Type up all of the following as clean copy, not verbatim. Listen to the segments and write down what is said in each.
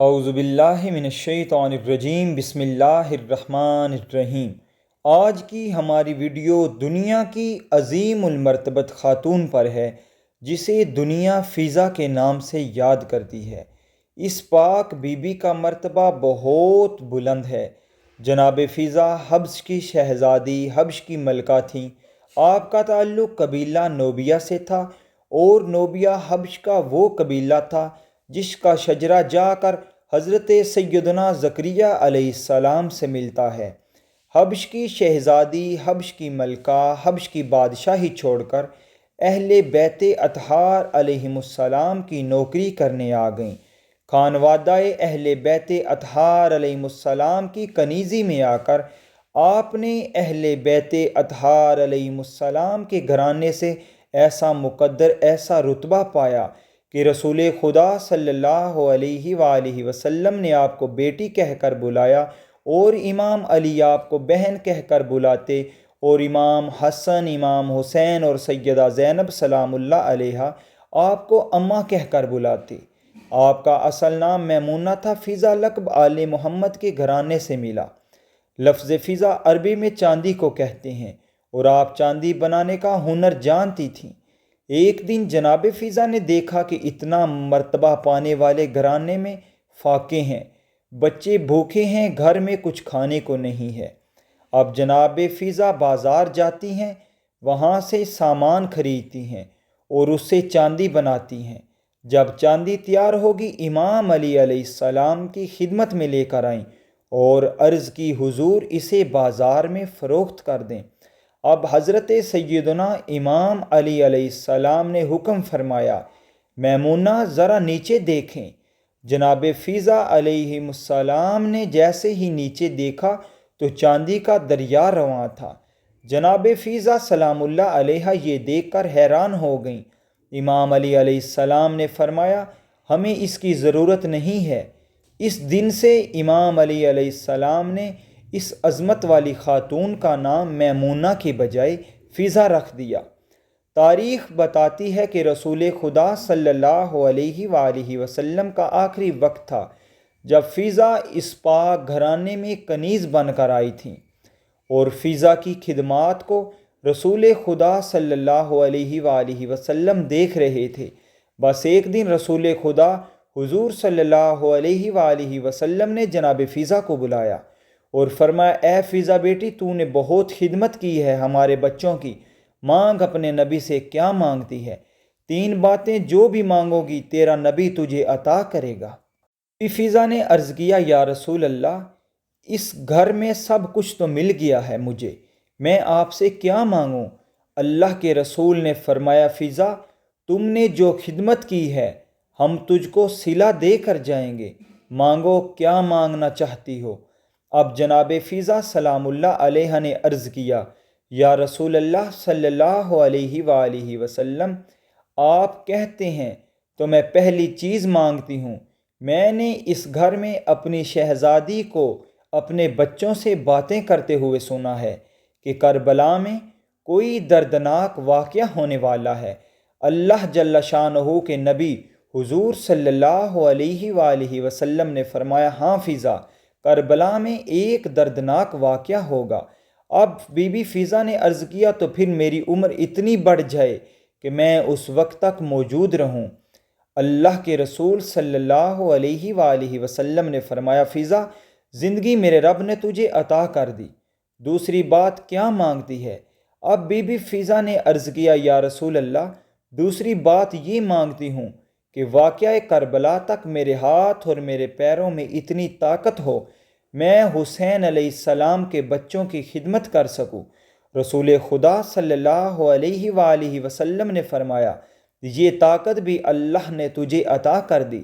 اعوذ باللہ من الشیطان الرجیم، بسم اللہ الرحمن الرحیم۔ آج کی ہماری ویڈیو دنیا کی عظیم المرتبت خاتون پر ہے، جسے دنیا فضا کے نام سے یاد کرتی ہے۔ اس پاک بی بی کا مرتبہ بہت بلند ہے۔ جناب فضا حبش کی شہزادی، حبش کی ملکہ تھیں۔ آپ کا تعلق قبیلہ نوبیہ سے تھا، اور نوبیہ حبش کا وہ قبیلہ تھا جس کا شجرہ جا کر حضرت سیدنا زکریا علیہ السلام سے ملتا ہے۔ حبش کی شہزادی، حبش کی ملکہ، حبش کی بادشاہی چھوڑ کر اہل بیت اطہار علیہم السلام کی نوکری کرنے آ گئیں۔ خانوادہ اہل بیت اطہار علیہم السلام کی کنیزی میں آ کر آپ نے اہل بیت اطہار علیہم السلام کے گھرانے سے ایسا مقدر، ایسا رتبہ پایا کہ رسول خدا صلی اللہ علیہ وآلہ وسلم نے آپ کو بیٹی کہہ کر بلایا، اور امام علی آپ کو بہن کہہ کر بلاتے، اور امام حسن، امام حسین اور سیدہ زینب سلام اللہ علیہا آپ کو اماں کہہ کر بلاتے۔ آپ کا اصل نام میمونہ تھا۔ فضا لقب آل محمد کے گھرانے سے ملا۔ لفظ فضا عربی میں چاندی کو کہتے ہیں، اور آپ چاندی بنانے کا ہنر جانتی تھیں۔ ایک دن جناب فضا نے دیکھا کہ اتنا مرتبہ پانے والے گھرانے میں فاقے ہیں، بچے بھوکے ہیں، گھر میں کچھ کھانے کو نہیں ہے۔ اب جناب فضا بازار جاتی ہیں، وہاں سے سامان خریدتی ہیں اور اس سے چاندی بناتی ہیں۔ جب چاندی تیار ہوگی، امام علی علیہ السلام کی خدمت میں لے کر آئیں اور عرض کی حضور اسے بازار میں فروخت کر دیں۔ اب حضرت سیدنا امام علی علیہ السلام نے حکم فرمایا، میمونہ ذرا نیچے دیکھیں۔ جناب فضا علیہ السلام نے جیسے ہی نیچے دیکھا تو چاندی کا دریا رواں تھا۔ جناب فضا سلام اللہ علیہ یہ دیکھ کر حیران ہو گئیں۔ امام علی علیہ السلام نے فرمایا، ہمیں اس کی ضرورت نہیں ہے۔ اس دن سے امام علی علیہ السلام نے اس عظمت والی خاتون کا نام میمونہ کے بجائے فضا رکھ دیا۔ تاریخ بتاتی ہے کہ رسول خدا صلی اللہ علیہ وآلہ وسلم کا آخری وقت تھا جب فضا اس پاک گھرانے میں کنیز بن کر آئی تھیں، اور فضا کی خدمات کو رسول خدا صلی اللہ علیہ وآلہ وسلم دیکھ رہے تھے۔ بس ایک دن رسول خدا حضور صلی اللہ علیہ وآلہ وسلم نے جناب فضا کو بلایا اور فرمایا، اے فضا بیٹی، تو نے بہت خدمت کی ہے ہمارے بچوں کی، مانگ اپنے نبی سے کیا مانگتی ہے؟ 3 باتیں جو بھی مانگو گی تیرا نبی تجھے عطا کرے گا۔ فضا نے عرض کیا، یا رسول اللہ، اس گھر میں سب کچھ تو مل گیا ہے مجھے، میں آپ سے کیا مانگوں؟ اللہ کے رسول نے فرمایا، فضا تم نے جو خدمت کی ہے ہم تجھ کو صلہ دے کر جائیں گے، مانگو کیا مانگنا چاہتی ہو۔ اب جناب فضا سلام اللہ علیہ نے عرض کیا، یا رسول اللہ صلی اللہ علیہ وآلہ وسلم، آپ کہتے ہیں تو میں پہلی چیز مانگتی ہوں۔ میں نے اس گھر میں اپنی شہزادی کو اپنے بچوں سے باتیں کرتے ہوئے سنا ہے کہ کربلا میں کوئی دردناک واقعہ ہونے والا ہے۔ اللہ جل شانہ کے نبی حضور صلی اللہ علیہ وآلہ وسلم نے فرمایا، ہاں فضا، کربلا میں ایک دردناک واقعہ ہوگا۔ اب بی بی فضا نے عرض کیا، تو پھر میری عمر اتنی بڑھ جائے کہ میں اس وقت تک موجود رہوں۔ اللہ کے رسول صلی اللہ علیہ وآلہ وسلم نے فرمایا، فضا زندگی میرے رب نے تجھے عطا کر دی، دوسری بات کیا مانگتی ہے؟ اب بی بی فضا نے عرض کیا، یا رسول اللہ، دوسری بات یہ مانگتی ہوں کہ واقعہ کربلا تک میرے ہاتھ اور میرے پیروں میں اتنی طاقت ہو میں حسین علیہ السلام کے بچوں کی خدمت کر سکوں۔ رسول خدا صلی اللہ علیہ وآلہ وسلم نے فرمایا، یہ طاقت بھی اللہ نے تجھے عطا کر دی،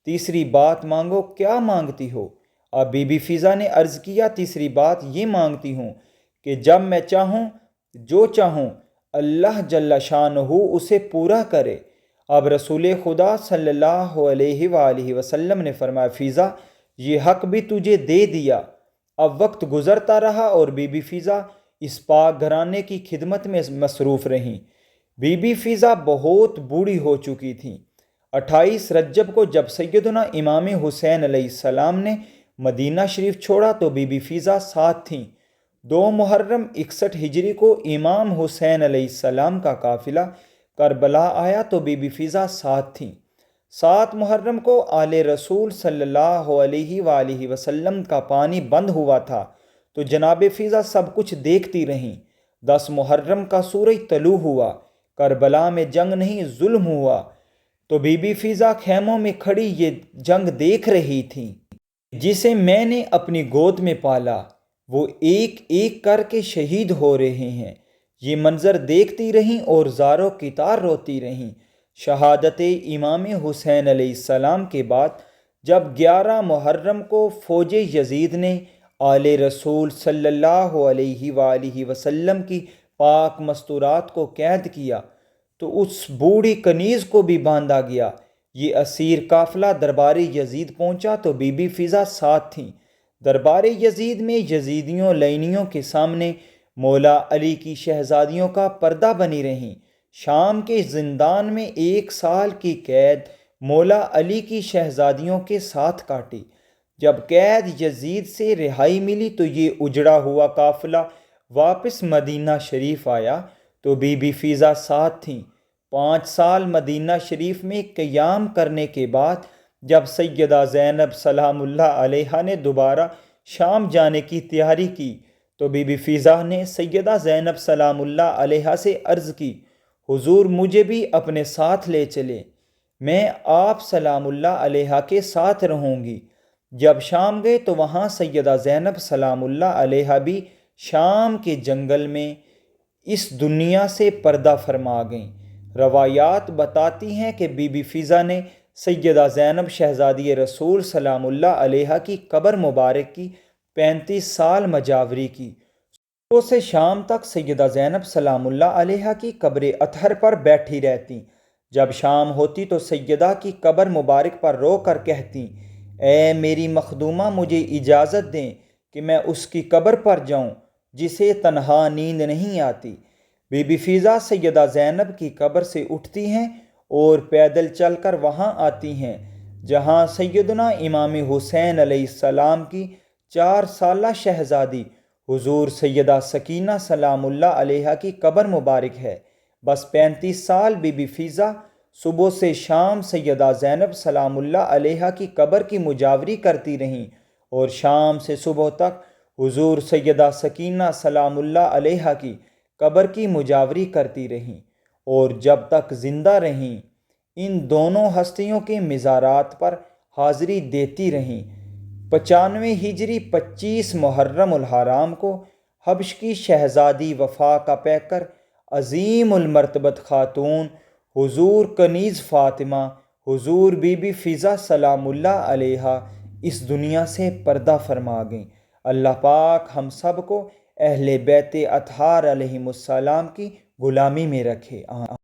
تیسری بات مانگو کیا مانگتی ہو؟ اب بی بی فضا نے عرض کیا، تیسری بات یہ مانگتی ہوں کہ جب میں چاہوں، جو چاہوں، اللہ جل شانہ اسے پورا کرے۔ اب رسول خدا صلی اللہ علیہ وآلہ وسلم نے فرمایا، فضا یہ حق بھی تجھے دے دیا۔ اب وقت گزرتا رہا اور بی بی فضا اس پاک گھرانے کی خدمت میں مصروف رہیں۔ بی بی فضا بہت بوڑھی ہو چکی تھیں۔ 28 رجب کو جب سیدنا امام حسین علیہ السلام نے مدینہ شریف چھوڑا تو بی بی فضا ساتھ تھیں۔ 2 محرم 61 ہجری کو امام حسین علیہ السلام کا قافلہ کربلا آیا تو بی بی فضا ساتھ تھیں۔ 7 محرم کو آل رسول صلی اللہ علیہ وآلہ وسلم کا پانی بند ہوا تھا تو جناب فضا سب کچھ دیکھتی رہیں۔ 10 محرم کا سورج طلوع ہوا، کربلا میں جنگ نہیں ظلم ہوا تو بی بی فضا خیموں میں کھڑی یہ جنگ دیکھ رہی تھیں۔ جسے میں نے اپنی گود میں پالا وہ ایک ایک کر کے شہید ہو رہے ہیں۔ یہ منظر دیکھتی رہیں اور زاروں کی طرح روتی رہیں۔ شہادت امام حسین علیہ السلام کے بعد جب 11 محرم کو فوج یزید نے آل رسول صلی اللہ علیہ وآلہ وسلم کی پاک مستورات کو قید کیا تو اس بوڑھی کنیز کو بھی باندھا گیا۔ یہ اسیر قافلہ دربار یزید پہنچا تو بی بی فضا ساتھ تھیں۔ دربار یزید میں یزیدیوں لینیوں کے سامنے مولا علی کی شہزادیوں کا پردہ بنی رہیں۔ شام کے زندان میں 1 سال کی قید مولا علی کی شہزادیوں کے ساتھ کاٹی۔ جب قید یزید سے رہائی ملی تو یہ اجڑا ہوا قافلہ واپس مدینہ شریف آیا تو بی بی فضا ساتھ تھیں۔ 5 سال مدینہ شریف میں قیام کرنے کے بعد جب سیدہ زینب سلام اللہ علیہا نے دوبارہ شام جانے کی تیاری کی تو بی بی فضا نے سیدہ زینب سلام اللہ علیہا سے عرض کی، حضور مجھے بھی اپنے ساتھ لے چلے، میں آپ سلام اللہ علیہا کے ساتھ رہوں گی۔ جب شام گئے تو وہاں سیدہ زینب سلام اللہ علیہا بھی شام کے جنگل میں اس دنیا سے پردہ فرما گئیں۔ روایات بتاتی ہیں کہ بی بی فضا نے سیدہ زینب شہزادی رسول سلام اللہ علیہا کی قبر مبارک کی 35 سال مجاوری کی۔ صبح سے شام تک سیدہ زینب سلام اللہ علیہا کی قبر اطہر پر بیٹھی رہتیں۔ جب شام ہوتی تو سیدہ کی قبر مبارک پر رو کر کہتیں، اے میری مخدومہ مجھے اجازت دیں کہ میں اس کی قبر پر جاؤں جسے تنہا نیند نہیں آتی۔ بی بی فضا سیدہ زینب کی قبر سے اٹھتی ہیں اور پیدل چل کر وہاں آتی ہیں جہاں سیدنا امام حسین علیہ السلام کی 4 سالہ شہزادی حضور سیدہ سکینہ سلام اللہ علیہا کی قبر مبارک ہے۔ بس 35 سال بی بی فضا صبح سے شام سیدہ زینب سلام اللہ علیہا کی قبر کی مجاوری کرتی رہیں اور شام سے صبح تک حضور سیدہ سکینہ سلام اللہ علیہا کی قبر کی مجاوری کرتی رہیں اور جب تک زندہ رہیں ان دونوں ہستیوں کے مزارات پر حاضری دیتی رہیں۔ 95 ہجری 25 محرم الحرام کو حبش کی شہزادی وفا کا پیکر عظیم المرتبت خاتون حضور کنیز فاطمہ حضور بی بی فضا سلام اللہ علیہا اس دنیا سے پردہ فرما گئیں۔ اللہ پاک ہم سب کو اہل بیت اطہار علیہم السلام کی غلامی میں رکھے۔